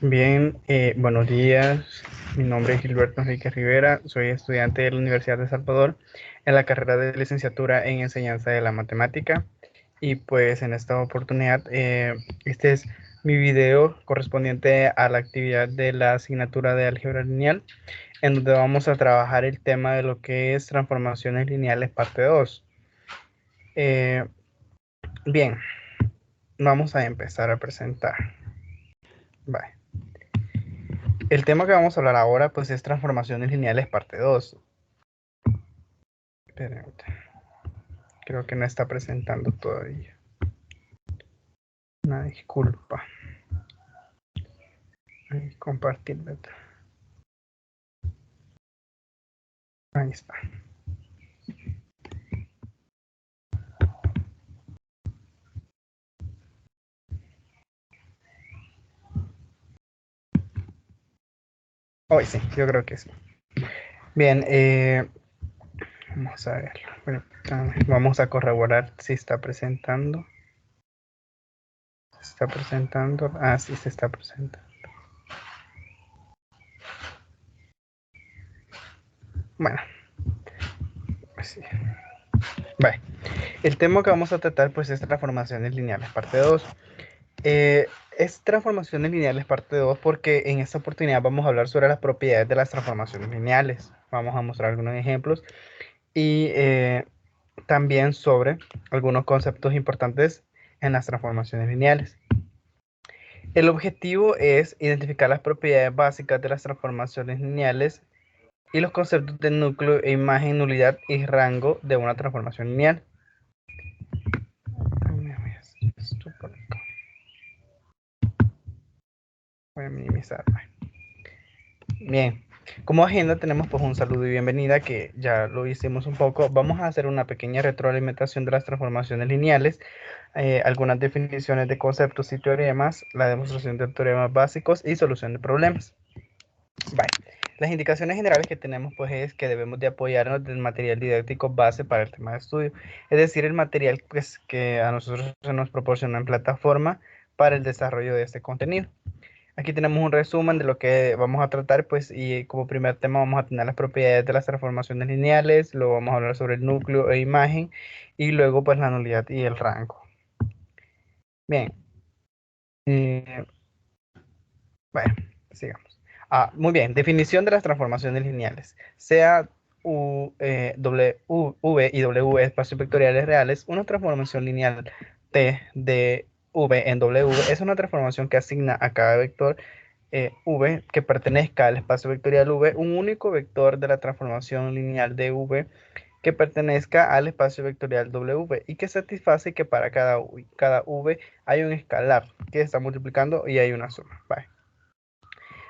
Bien, buenos días. Mi nombre es Gilberto Enrique Rivera. Soy estudiante de la Universidad de Salvador en la carrera de licenciatura en enseñanza de la matemática. Y pues en esta oportunidad, este es mi video correspondiente a la actividad de la asignatura de álgebra lineal, en donde vamos a trabajar el tema de lo que es transformaciones lineales parte 2. Eh, bien, vamos a empezar a presentar. Bye. El tema que vamos a hablar ahora pues es transformaciones lineales parte 2. Esperen, creo que no está presentando todavía. Una disculpa. Compartir beta. Ahí está. Hoy sí, yo creo que sí. Bien, vamos a ver. Vamos a corroborar si está presentando. ¿Se está presentando? Ah, sí se está presentando. Bueno, pues sí. Vale. El tema que vamos a tratar pues es transformaciones lineales parte 2. Es transformaciones lineales parte 2 porque en esta oportunidad vamos a hablar sobre las propiedades de las transformaciones lineales. Vamos a mostrar algunos ejemplos y también sobre algunos conceptos importantes en las transformaciones lineales. El objetivo es identificar las propiedades básicas de las transformaciones lineales y los conceptos de núcleo e imagen, nulidad y rango de una transformación lineal. Voy a minimizar. Bien, como agenda tenemos pues un saludo y bienvenida que ya lo hicimos un poco. Vamos a hacer una pequeña retroalimentación de las transformaciones lineales, algunas definiciones de conceptos y teoremas, la demostración de teoremas básicos y solución de problemas. Vale. Las indicaciones generales que tenemos pues es que debemos de apoyarnos del material didáctico base para el tema de estudio, es decir, el material pues, que a nosotros se nos proporciona en plataforma para el desarrollo de este contenido. Aquí tenemos un resumen de lo que vamos a tratar, pues, y como primer tema vamos a tener las propiedades de las transformaciones lineales, luego vamos a hablar sobre el núcleo e imagen, y luego, pues, la nulidad y el rango. Bien. Bueno, sigamos. Muy bien, definición de las transformaciones lineales. Sea V y W espacios vectoriales reales, una transformación lineal T de V en W es una transformación que asigna a cada vector V que pertenezca al espacio vectorial V un único vector de la transformación lineal de V que pertenezca al espacio vectorial W y que satisface que para cada V hay un escalar que está multiplicando y hay una suma. Vale.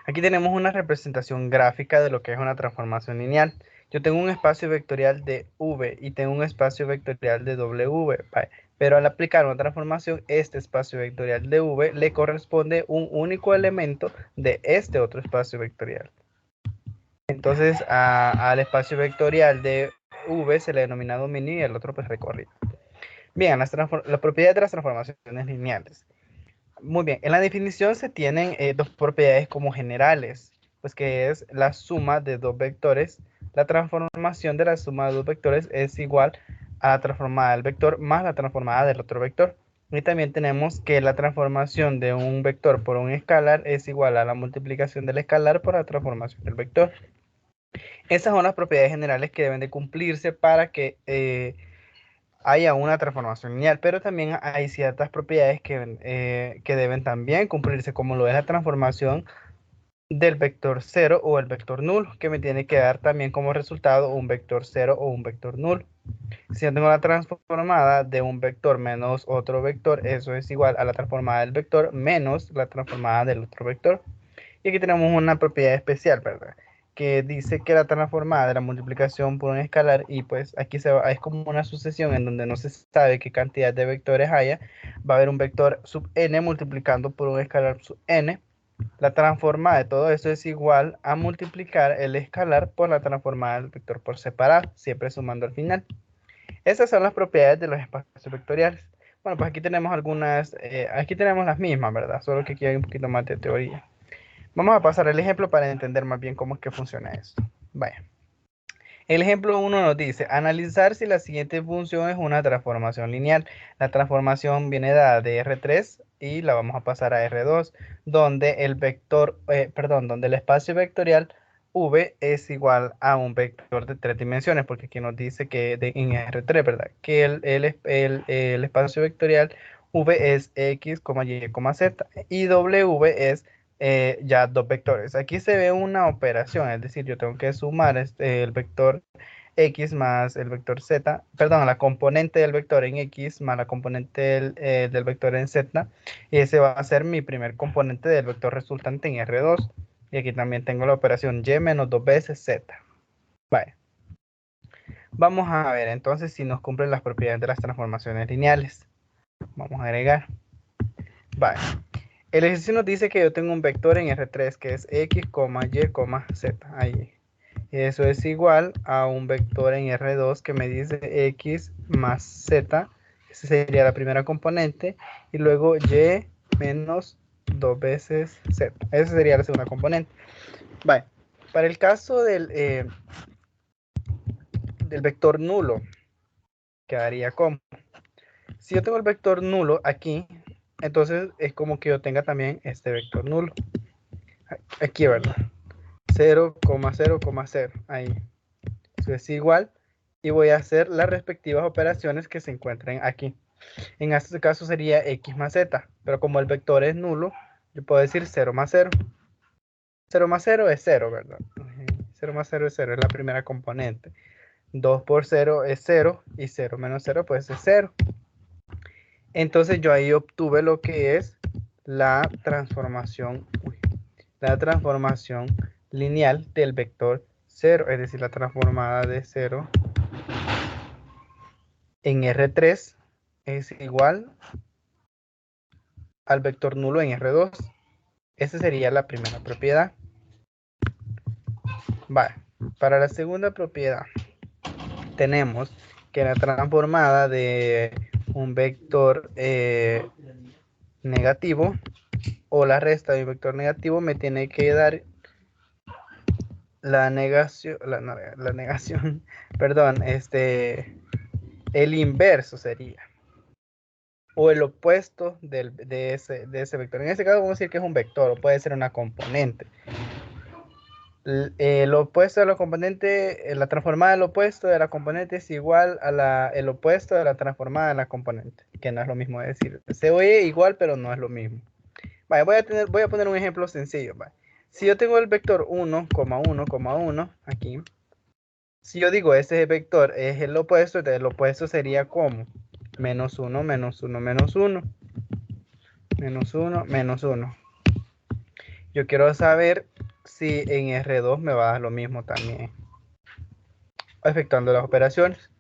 Aquí tenemos una representación gráfica de lo que es una transformación lineal. Yo tengo un espacio vectorial de V y tengo un espacio vectorial de W, ¿vale? Pero al aplicar una transformación, este espacio vectorial de V le corresponde un único elemento de este otro espacio vectorial. Entonces al espacio vectorial de V se le denomina dominio y el otro pues recorrido. Bien, las propiedades de las transformaciones lineales. Muy bien, en la definición se tienen dos propiedades como generales, pues que es la suma de dos vectores. La transformación de la suma de dos vectores es igual a la transformada del vector más la transformada del otro vector. Y también tenemos que la transformación de un vector por un escalar es igual a la multiplicación del escalar por la transformación del vector. Esas son las propiedades generales que deben de cumplirse para que haya una transformación lineal, pero también hay ciertas propiedades que deben también cumplirse, como lo es la transformación del vector 0 o el vector nulo, que me tiene que dar también como resultado un vector 0 o un vector nulo. Si yo tengo la transformada de un vector menos otro vector, eso es igual a la transformada del vector menos la transformada del otro vector. Y aquí tenemos una propiedad especial, ¿verdad? Que dice que la transformada de la multiplicación por un escalar, y pues aquí es como una sucesión en donde no se sabe qué cantidad de vectores haya, va a haber un vector sub n multiplicando por un escalar sub n. La transformada de todo eso es igual a multiplicar el escalar por la transformada del vector por separado, siempre sumando al final. Esas son las propiedades de los espacios vectoriales. Bueno, pues aquí tenemos algunas, aquí tenemos las mismas, ¿verdad? Solo que aquí hay un poquito más de teoría. Vamos a pasar el ejemplo para entender más bien cómo es que funciona esto. Vaya. El ejemplo 1 nos dice, analizar si la siguiente función es una transformación lineal. La transformación viene dada de R3 y la vamos a pasar a R2, donde el vector, donde el espacio vectorial V es igual a un vector de 3 dimensiones, porque aquí nos dice que en R3, ¿verdad? Que el espacio vectorial V es X, Y, Z y W es ya dos vectores. Aquí se ve una operación, es decir, yo tengo que sumar el vector X más el vector Z, perdón, la componente del vector en X más la componente del vector en Z, y ese va a ser mi primer componente del vector resultante en R2. Y aquí también tengo la operación Y menos 2 veces Z. Vale. Vamos a ver entonces si nos cumplen las propiedades de las transformaciones lineales. Vamos a agregar. Vale. El ejercicio nos dice que yo tengo un vector en R3 que es X, Y, Z. Ahí. Eso es igual a un vector en R2 que me dice X más Z. Esa sería la primera componente. Y luego Y menos 2 veces Z. Esa sería la segunda componente. Vale. Para el caso del vector nulo, quedaría como. Si yo tengo el vector nulo aquí, entonces es como que yo tenga también este vector nulo. Aquí, ¿verdad? 0,0,0. Ahí. Eso es igual. Y voy a hacer las respectivas operaciones que se encuentren aquí. En este caso sería X más Z. Pero como el vector es nulo, yo puedo decir 0 más 0. 0 más 0 es 0, ¿verdad? 0 más 0 es 0, es la primera componente. 2 por 0 es 0 y 0 menos 0 pues es 0. Entonces yo ahí obtuve lo que es la transformación lineal del vector 0, es decir, la transformada de 0 en R3 es igual al vector nulo en R2. Esa sería la primera propiedad. Vale. Para la segunda propiedad tenemos que la transformada de un vector negativo o la resta de un vector negativo me tiene que dar la negación, perdón, el inverso sería, o el opuesto de ese vector. En este caso vamos a decir que es un vector, o puede ser una componente. El opuesto de la componente, la transformada del opuesto de la componente es igual a el opuesto de la transformada de la componente, que no es lo mismo decir. Se oye igual, pero no es lo mismo. Vale, voy a poner un ejemplo sencillo. Vale. Si yo tengo el vector 1,1,1 aquí, si yo digo ese vector es el opuesto, entonces el opuesto sería como menos 1, menos 1, menos 1, menos 1, menos 1. Yo quiero saber si en R2 me va a dar lo mismo también, efectuando las operaciones.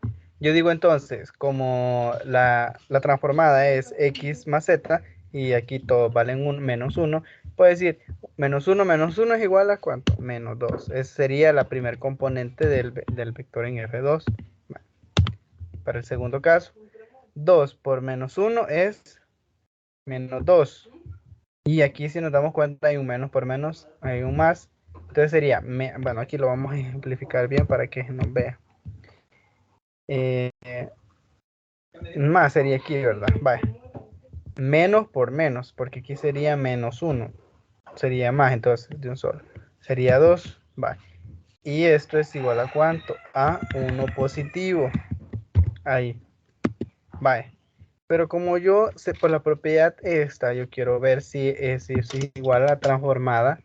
Yo digo entonces, como la transformada es X más Z, y aquí todos valen menos 1, puedo decir menos 1 es igual a ¿cuánto? Menos 2. Esa sería la primer componente del vector en R2. Para el segundo caso, 2 por menos 1 es menos 2. Y aquí si nos damos cuenta hay un menos por menos, hay un más. Entonces sería, bueno, aquí lo vamos a ejemplificar bien para que nos vea. Más sería aquí, ¿verdad? Vale. Menos por menos, porque aquí sería menos 1. Sería más entonces de un solo. Sería 2. Vale. Y esto es igual a ¿cuánto? A 1 positivo. Ahí. Vale. Pero como yo sé por la propiedad esta, yo quiero ver si es igual a la transformada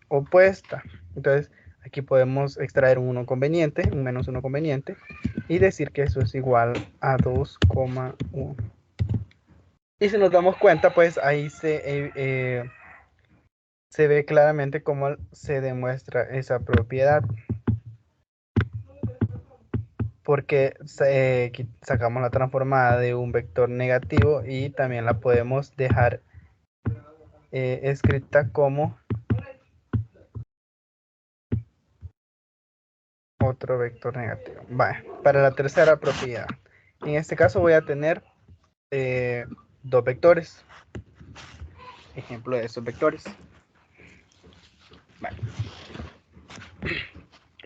opuesta. Entonces, aquí podemos extraer un 1 conveniente, un menos 1 conveniente, y decir que eso es igual a 2,1. Y si nos damos cuenta, pues ahí se ve claramente cómo se demuestra esa propiedad. Porque sacamos la transformada de un vector negativo y también la podemos dejar escrita como otro vector negativo. Vale, para la tercera propiedad. En este caso voy a tener dos vectores. ejemplo de esos vectores. Vale.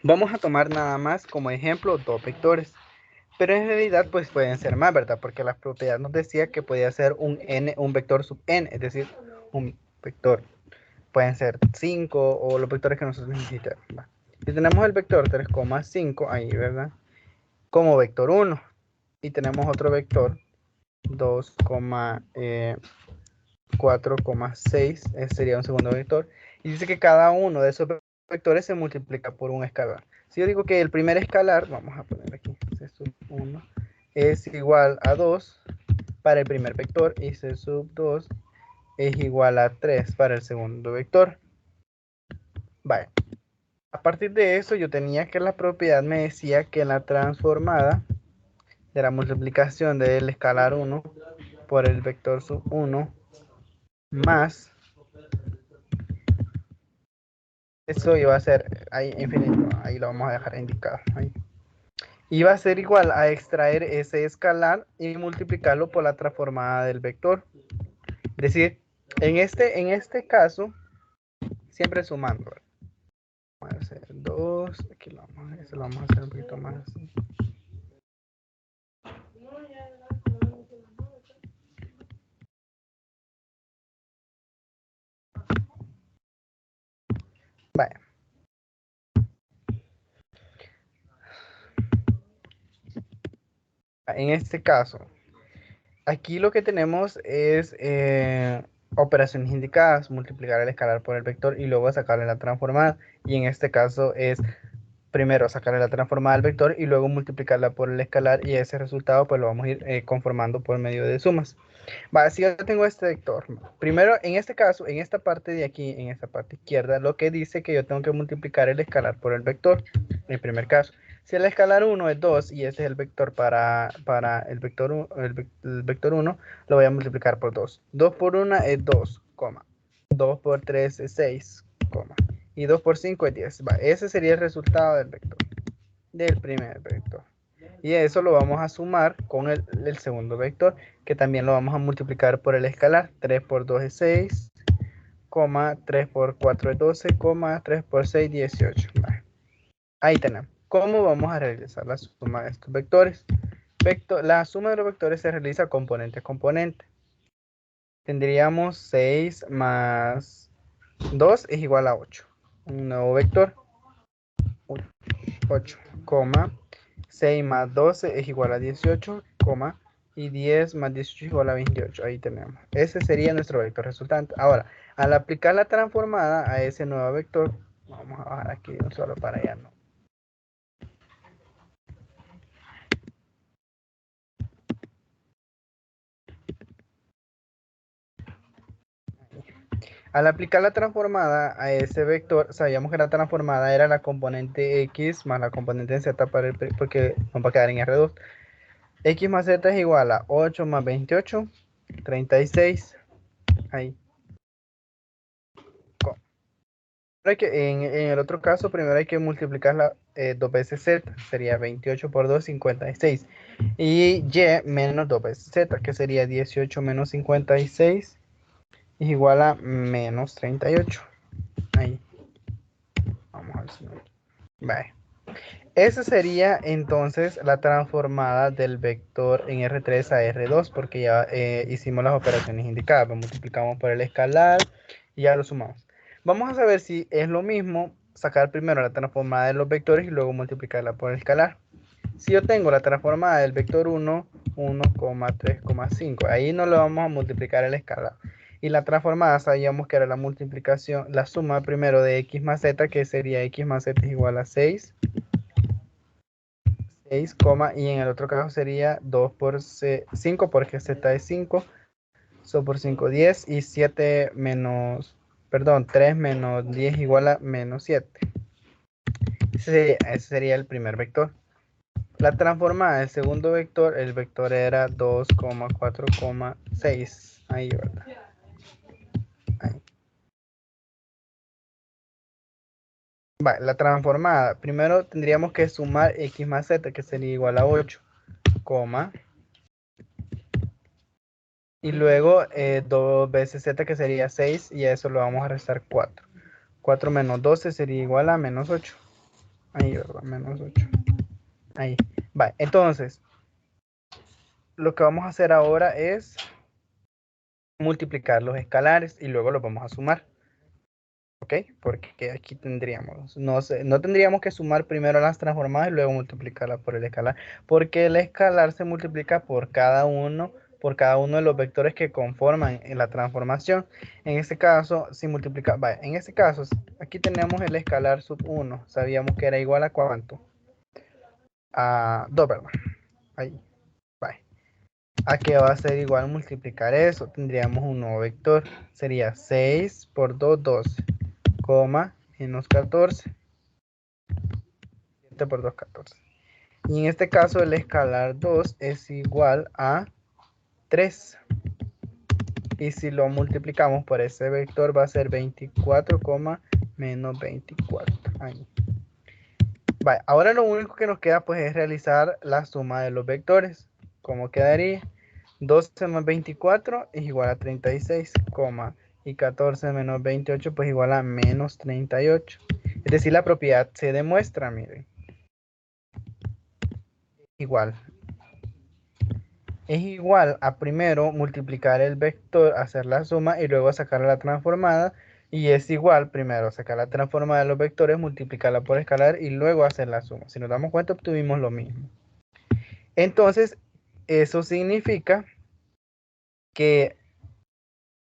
Vamos a tomar nada más como ejemplo dos vectores. Pero en realidad pues pueden ser más, ¿verdad? Porque la propiedad nos decía que podía ser un vector sub n, es decir, un vector. Pueden ser 5 o los vectores que nosotros necesitamos. Y tenemos el vector 3,5 ahí, ¿verdad? Como vector 1. Y tenemos otro vector 2,4,6, ese sería un segundo vector. Y dice que cada uno de esos vectores se multiplica por un escalar. Si yo digo que el primer escalar, vamos a poner aquí, C sub 1, es igual a 2 para el primer vector y C sub 2 es igual a 3 para el segundo vector. Vale. A partir de eso yo tenía que la propiedad me decía que la transformada de la multiplicación del escalar 1 por el vector sub 1 más eso iba a ser ahí infinito, ahí lo vamos a dejar indicado ahí. Iba a ser igual a extraer ese escalar y multiplicarlo por la transformada del vector. Es decir, en este caso, siempre sumando. Vamos a hacer 2, aquí lo vamos a hacer un poquito más así. Vale. En este caso, aquí lo que tenemos es operaciones indicadas, multiplicar el escalar por el vector y luego sacarle la transformada. Y en este caso es primero sacarle la transformada al vector y luego multiplicarla por el escalar y ese resultado pues lo vamos a ir conformando por medio de sumas. Va, si yo tengo este vector, primero en este caso, en esta parte de aquí, en esta parte izquierda, lo que dice que yo tengo que multiplicar el escalar por el vector, en el primer caso. Si el escalar 1 es 2 y ese es el vector para el vector 1, el vector 1, lo voy a multiplicar por 2. 2 por 1 es 2, 2 por 3 es 6, y 2 por 5 es 10. Va, ese sería el resultado del vector, del primer vector. Y eso lo vamos a sumar con el segundo vector, que también lo vamos a multiplicar por el escalar. 3 por 2 es 6, 3 por 4 es 12, 3 por 6 18. Vale. Ahí tenemos. ¿Cómo vamos a realizar la suma de estos vectores? La suma de los vectores se realiza componente a componente. Tendríamos 6 más 2 es igual a 8. Un nuevo vector. 8, 6 más 12 es igual a 18, y 10 más 18 es igual a 28. Ahí tenemos. Ese sería nuestro vector resultante. Ahora, al aplicar la transformada a ese nuevo vector, vamos a bajar aquí un solo para allá, ¿no? Al aplicar la transformada a ese vector, sabíamos que la transformada era la componente x más la componente z porque nos va a quedar en R2. X más z es igual a 8 más 28, 36. Ahí. En el otro caso, primero hay que multiplicarla 2 veces z, sería 28 por 2, 56. Y y menos 2 veces z, que sería 18 menos 56, es igual a menos 38. Ahí. Vamos a ver si vale. Esa sería entonces la transformada del vector en R3 a R2, porque ya hicimos las operaciones indicadas. Lo multiplicamos por el escalar y ya lo sumamos. Vamos a saber si es lo mismo sacar primero la transformada de los vectores y luego multiplicarla por el escalar. Si yo tengo la transformada del vector 1, 1,3,5, ahí no le vamos a multiplicar el escalar. Y la transformada sabíamos que era la multiplicación, la suma primero de x más z, que sería x más z es igual a 6. 6, y en el otro caso sería 2 por 5 porque z es 5, so por 5 10 y 7 menos, perdón, 3 menos 10 igual a menos 7. Ese sería el primer vector. La transformada del segundo vector, el vector era 2,4,6. Ahí, ¿verdad? Ahí. Va, la transformada, primero tendríamos que sumar x más z, que sería igual a 8, Y luego 2 veces z, que sería 6, y a eso lo vamos a restar 4. 4 menos 12 sería igual a menos 8. Ahí, ¿verdad? Menos 8. Ahí. Vale, entonces, lo que vamos a hacer ahora es multiplicar los escalares y luego los vamos a sumar. ¿Ok? Porque aquí tendríamos, no tendríamos que sumar primero las transformadas y luego multiplicarlas por el escalar, porque el escalar se multiplica por cada uno de los vectores que conforman en la transformación. En este caso, si multiplica, vaya, en este caso, aquí tenemos el escalar sub 1, sabíamos que era igual a ¿cuánto? A 2, ¿verdad? Ahí, vaya. ¿A qué va a ser igual multiplicar eso? Tendríamos un nuevo vector, sería 6 por 2, 12, coma, menos 14. 7 por 2, 14. Y en este caso el escalar 2 es igual a 3. Y si lo multiplicamos por ese vector va a ser 24, menos 24. Ahí. Vale, ahora lo único que nos queda pues es realizar la suma de los vectores. ¿Cómo quedaría? 12 más 24 es igual a 36, y 14 menos 28 pues igual a menos 38. Es decir, la propiedad se demuestra, miren. Igual. Es igual a primero multiplicar el vector, hacer la suma y luego sacar la transformada. Y es igual primero sacar la transformada de los vectores, multiplicarla por escalar y luego hacer la suma. Si nos damos cuenta, obtuvimos lo mismo. Entonces, eso significa que...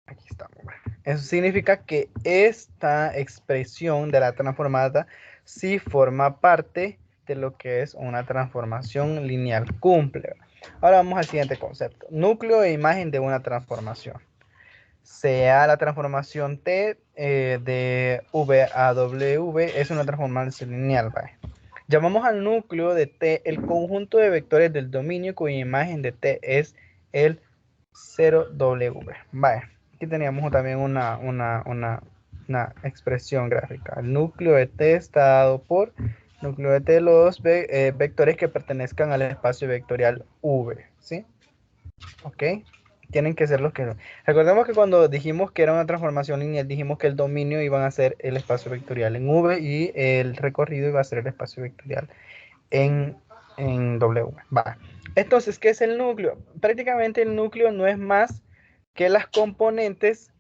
Aquí estamos. Eso significa que esta expresión de la transformada sí forma parte de lo que es una transformación lineal. Cumple. Ahora vamos al siguiente concepto. Núcleo e imagen de una transformación. Sea la transformación T de V a W es una transformación lineal. ¿Vale? Llamamos al núcleo de T el conjunto de vectores del dominio cuya imagen de T es el 0W. Vale. Aquí teníamos también una expresión gráfica. El núcleo de T está dado por núcleo de T los vectores que pertenezcan al espacio vectorial V. ¿Sí? Ok. Tienen que ser los que... Recordemos que cuando dijimos que era una transformación lineal, dijimos que el dominio iba a ser el espacio vectorial en V y el recorrido iba a ser el espacio vectorial en W. Va. Entonces, ¿qué es el núcleo? Prácticamente el núcleo no es más que las componentes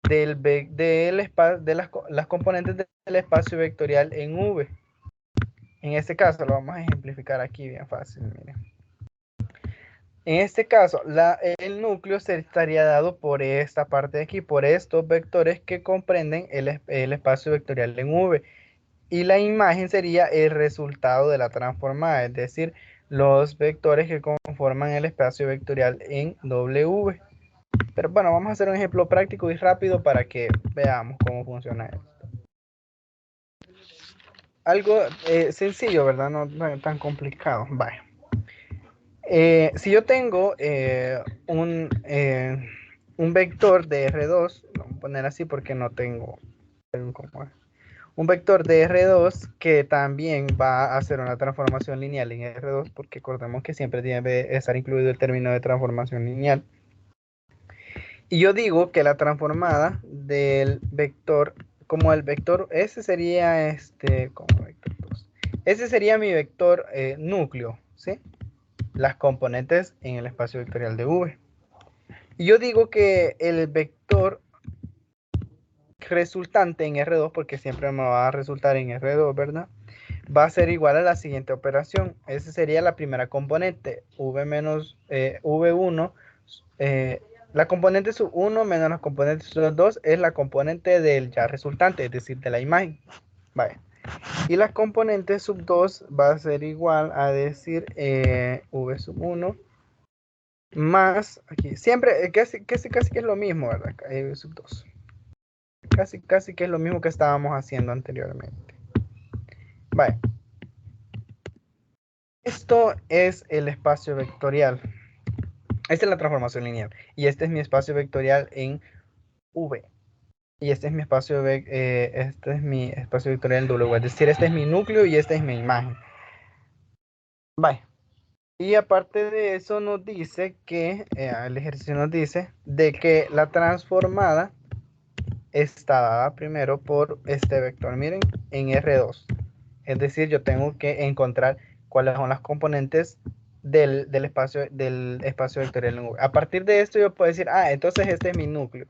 las componentes del espacio vectorial en V. En este caso lo vamos a ejemplificar aquí bien fácil. Miren. En este caso, el núcleo se estaría dado por esta parte de aquí, por estos vectores que comprenden el espacio vectorial en V. Y la imagen sería el resultado de la transformada, es decir, los vectores que conforman el espacio vectorial en W. Pero bueno, vamos a hacer un ejemplo práctico y rápido para que veamos cómo funciona esto. Algo sencillo, ¿verdad? No tan complicado. Vale. Si yo tengo un vector de R2, lo voy a poner así porque no tengo un vector de R2 que también va a hacer una transformación lineal en R2, porque recordemos que siempre debe estar incluido el término de transformación lineal. Y yo digo que la transformada del vector, como el vector, ese sería como vector 2. Ese sería mi vector núcleo, ¿sí? Las componentes en el espacio vectorial de V. Y yo digo que el vector resultante en R2, porque siempre me va a resultar en R2, ¿verdad? Va a ser igual a la siguiente operación. Esa sería la primera componente, V menos V1. La componente sub 1 menos la componente sub 2 es la componente del ya resultante, es decir, de la imagen. Vale. Y la componente sub 2 va a ser igual a decir V sub 1 más, aquí, siempre, casi que es lo mismo, ¿verdad? Sub 2. Casi que es lo mismo que estábamos haciendo anteriormente. Vale. Esto es el espacio vectorial. Esta es la transformación lineal. Y este es mi espacio vectorial en V. Y este es mi espacio, vectorial en W. Es decir, este es mi núcleo y esta es mi imagen. Vale. Y aparte de eso nos dice que, el ejercicio nos dice de que la transformada está dada primero por este vector, miren, en R2. Es decir, yo tengo que encontrar cuáles son las componentes del espacio vectorial en V. A partir de esto yo puedo decir, entonces este es mi núcleo.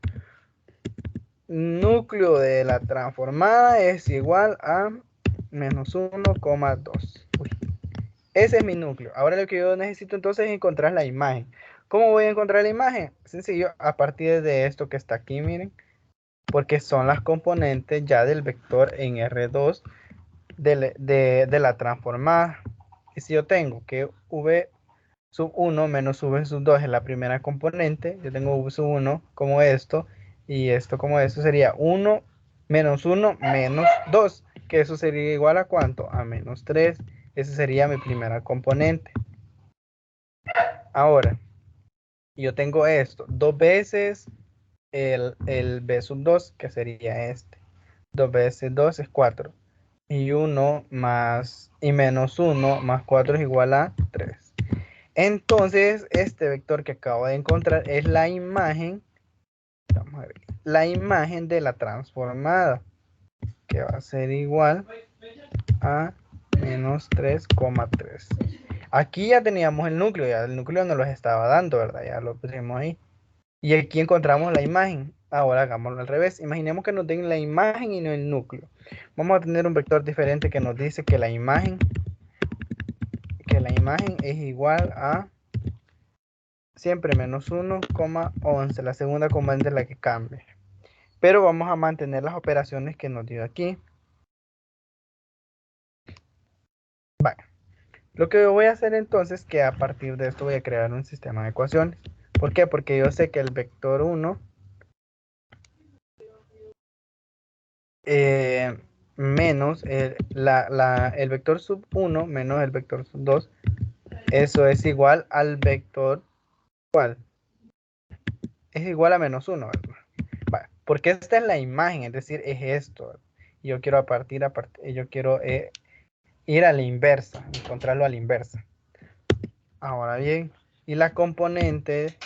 Núcleo de la transformada es igual a menos 1,2. Ese es mi núcleo. Ahora lo que yo necesito entonces es encontrar la imagen. ¿Cómo voy a encontrar la imagen? Sencillo, a partir de esto que está aquí, miren, porque son las componentes ya del vector en R2 de la transformada. Y si yo tengo que V sub 1 menos V sub 2 es la primera componente, yo tengo V sub 1 como esto, y esto como esto sería 1 menos 2, que eso sería igual a ¿cuánto? A menos 3. Esa sería mi primera componente. Ahora, yo tengo esto, dos veces el B sub 2, que sería este. 2 veces 2 es 4. Y 1 más, y menos 1 más 4 es igual a 3. Entonces, este vector que acabo de encontrar es la imagen, vamos a ver, la imagen de la transformada, que va a ser igual a menos 3,3. Aquí ya teníamos el núcleo, ya el núcleo nos lo estaba dando, ¿verdad? Ya lo pusimos ahí. Y aquí encontramos la imagen. Ahora hagámoslo al revés. Imaginemos que nos den la imagen y no el núcleo. Vamos a tener un vector diferente que nos dice que la imagen es igual a siempre menos 1,11. La segunda componente es la que cambia. Pero vamos a mantener las operaciones que nos dio aquí. Vale. Lo que voy a hacer entonces es que a partir de esto voy a crear un sistema de ecuaciones. ¿Por qué? Porque yo sé que el vector 1 menos el vector sub 1 menos el vector sub 2, eso es igual al vector, ¿cuál? Es igual a menos 1, ¿verdad? Vale, porque esta es la imagen, es decir, es esto, ¿verdad? Y yo quiero yo quiero ir a la inversa, encontrarlo a la inversa. Ahora bien, y la componente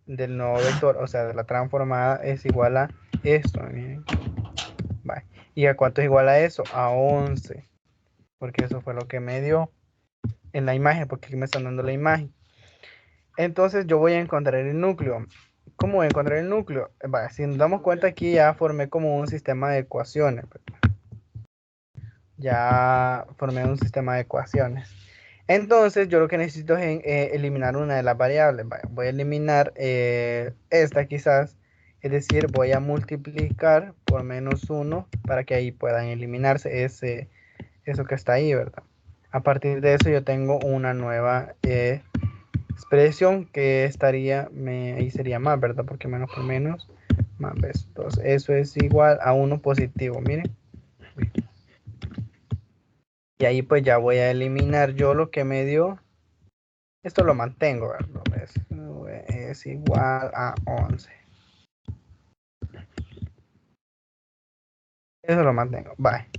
del nuevo vector, o sea, de la transformada, es igual a esto, miren. Vale. ¿Y a cuánto es igual a eso? A 11, porque eso fue lo que me dio en la imagen, porque aquí me están dando la imagen. Entonces yo voy a encontrar el núcleo. ¿Cómo voy a encontrar el núcleo? Vale, si nos damos cuenta aquí ya formé como un sistema de ecuaciones. Ya formé un sistema de ecuaciones. Entonces yo lo que necesito es eliminar una de las variables. Vale, voy a eliminar esta quizás. Es decir, voy a multiplicar por menos 1 para que ahí puedan eliminarse eso que está ahí, ¿verdad? A partir de eso yo tengo una nueva expresión que estaría, ahí sería más, ¿verdad? Porque menos por menos, más ves. Entonces eso es igual a 1 positivo, miren. Y ahí pues ya voy a eliminar yo lo que me dio. Esto lo mantengo, ¿verdad? Es igual a 11. Eso lo mantengo, vale.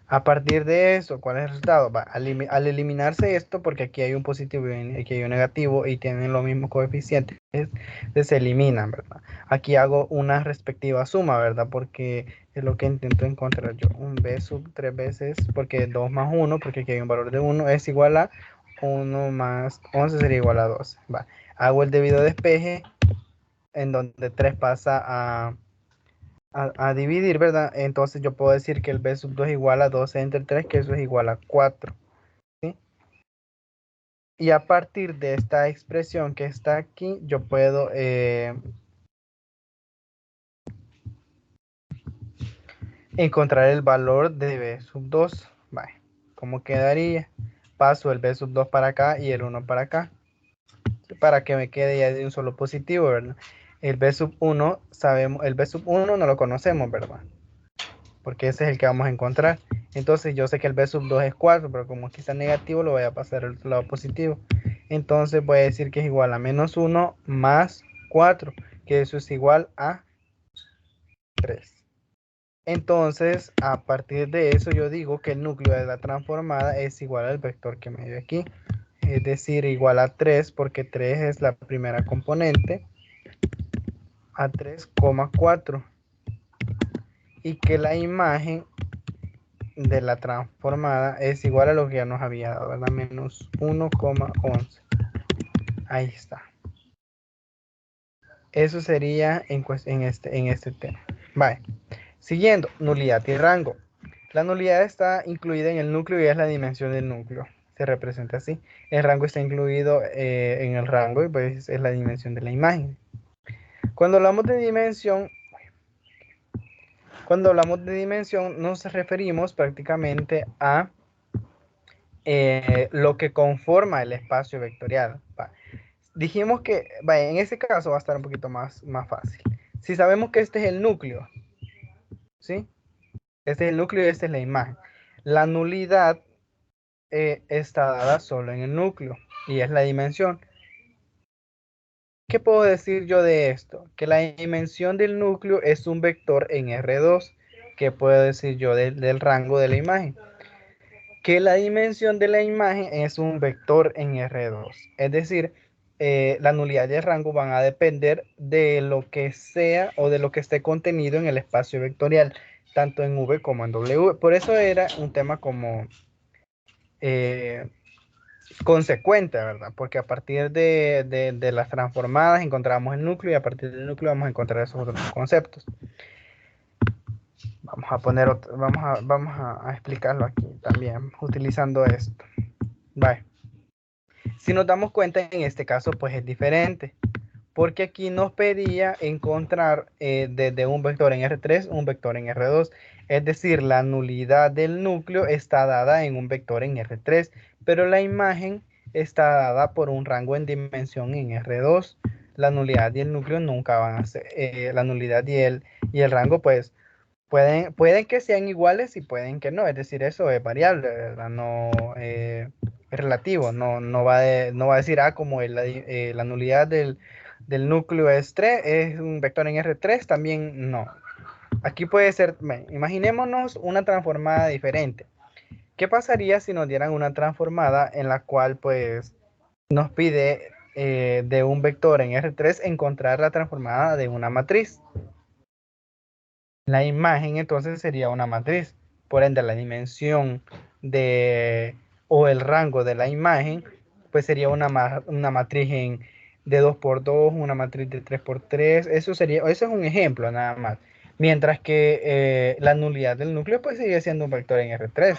A partir de eso, ¿cuál es el resultado? Al eliminarse esto, porque aquí hay un positivo y aquí hay un negativo y tienen los mismos coeficientes, se eliminan, ¿verdad? Aquí hago una respectiva suma, ¿verdad? Porque es lo que intento encontrar yo. Un b sub 3 veces, porque 2 más 1, porque aquí hay un valor de 1, es igual a 1 más 11 sería igual a 12. Va. Hago el debido despeje, en donde 3 pasa a dividir, ¿verdad? Entonces yo puedo decir que el b sub 2 es igual a 12 entre 3, que eso es igual a 4. ¿Sí? Y a partir de esta expresión que está aquí, yo puedo encontrar el valor de b sub 2. Vale. ¿Cómo quedaría? Paso el b sub 2 para acá y el 1 para acá, para que me quede ya de un solo positivo, ¿verdad? El b sub 1, sabemos, el b sub 1 no lo conocemos, ¿verdad? Porque ese es el que vamos a encontrar. Entonces yo sé que el b sub 2 es 4, pero como aquí está negativo, lo voy a pasar al lado positivo. Entonces voy a decir que es igual a menos 1 más 4, que eso es igual a 3. Entonces, a partir de eso, yo digo que el núcleo de la transformada es igual al vector que me dio aquí. es decir, igual a 3, porque 3 es la primera componente, a 3,4. Y que la imagen de la transformada es igual a lo que ya nos había dado, ¿verdad? Menos 1,11. Ahí está. Eso sería en este tema. Vale. Siguiendo, nulidad y rango. La nulidad está incluida en el núcleo y es la dimensión del núcleo. Se representa así. El rango está incluido en el rango y pues es la dimensión de la imagen. Cuando hablamos de dimensión, nos referimos prácticamente a lo que conforma el espacio vectorial. Dijimos que, en este caso va a estar un poquito más fácil. Si sabemos que este es el núcleo, ¿sí? Este es el núcleo y esta es la imagen. La nulidad está dada solo en el núcleo y es la dimensión. ¿Qué puedo decir yo de esto? Que la dimensión del núcleo es un vector en R2. ¿Qué puedo decir yo del rango de la imagen? Que la dimensión de la imagen es un vector en R2. Es decir, la nulidad y el rango van a depender de lo que sea o de lo que esté contenido en el espacio vectorial, tanto en V como en W. Por eso era un tema como eh, consecuente, ¿verdad? Porque a partir de las transformadas encontramos el núcleo y a partir del núcleo vamos a encontrar esos otros conceptos. Vamos a poner otro, vamos a explicarlo aquí también, utilizando esto. Vale. Si nos damos cuenta, en este caso, pues es diferente. Porque aquí nos pedía encontrar desde un vector en R3, un vector en R2. Es decir, la nulidad del núcleo está dada en un vector en R3, pero la imagen está dada por un rango en dimensión en R2. La nulidad y el núcleo nunca van a ser, la nulidad y el rango, pues, pueden que sean iguales y pueden que no. Es decir, eso es variable, ¿verdad? No es relativo. No va a decir, como la nulidad del núcleo es 3, es un vector en R3, también no. Aquí puede ser, imaginémonos una transformada diferente. ¿Qué pasaría si nos dieran una transformada en la cual pues nos pide de un vector en R3 encontrar la transformada de una matriz? La imagen entonces sería una matriz. Por ende, la dimensión o el rango de la imagen, pues sería una matriz de 2x2, una matriz de 3x3. Eso es un ejemplo nada más. Mientras que la nulidad del núcleo, pues sigue siendo un vector en R3.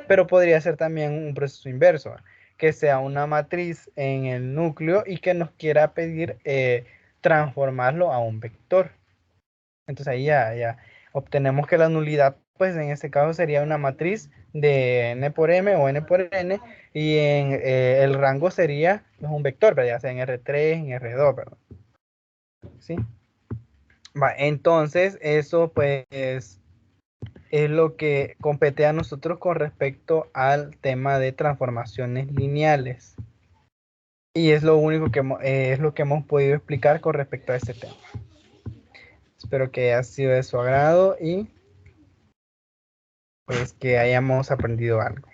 Pero podría ser también un proceso inverso, que sea una matriz en el núcleo y que nos quiera pedir transformarlo a un vector. Entonces ahí ya obtenemos que la nulidad, pues en este caso sería una matriz de n por m o n por n, y en el rango sería pues, un vector, ¿verdad? Ya sea en R3, en R2, ¿verdad? ¿Sí? Entonces eso pues es lo que compete a nosotros con respecto al tema de transformaciones lineales. Y es lo único que es lo que hemos podido explicar con respecto a este tema. Espero que haya sido de su agrado y pues que hayamos aprendido algo.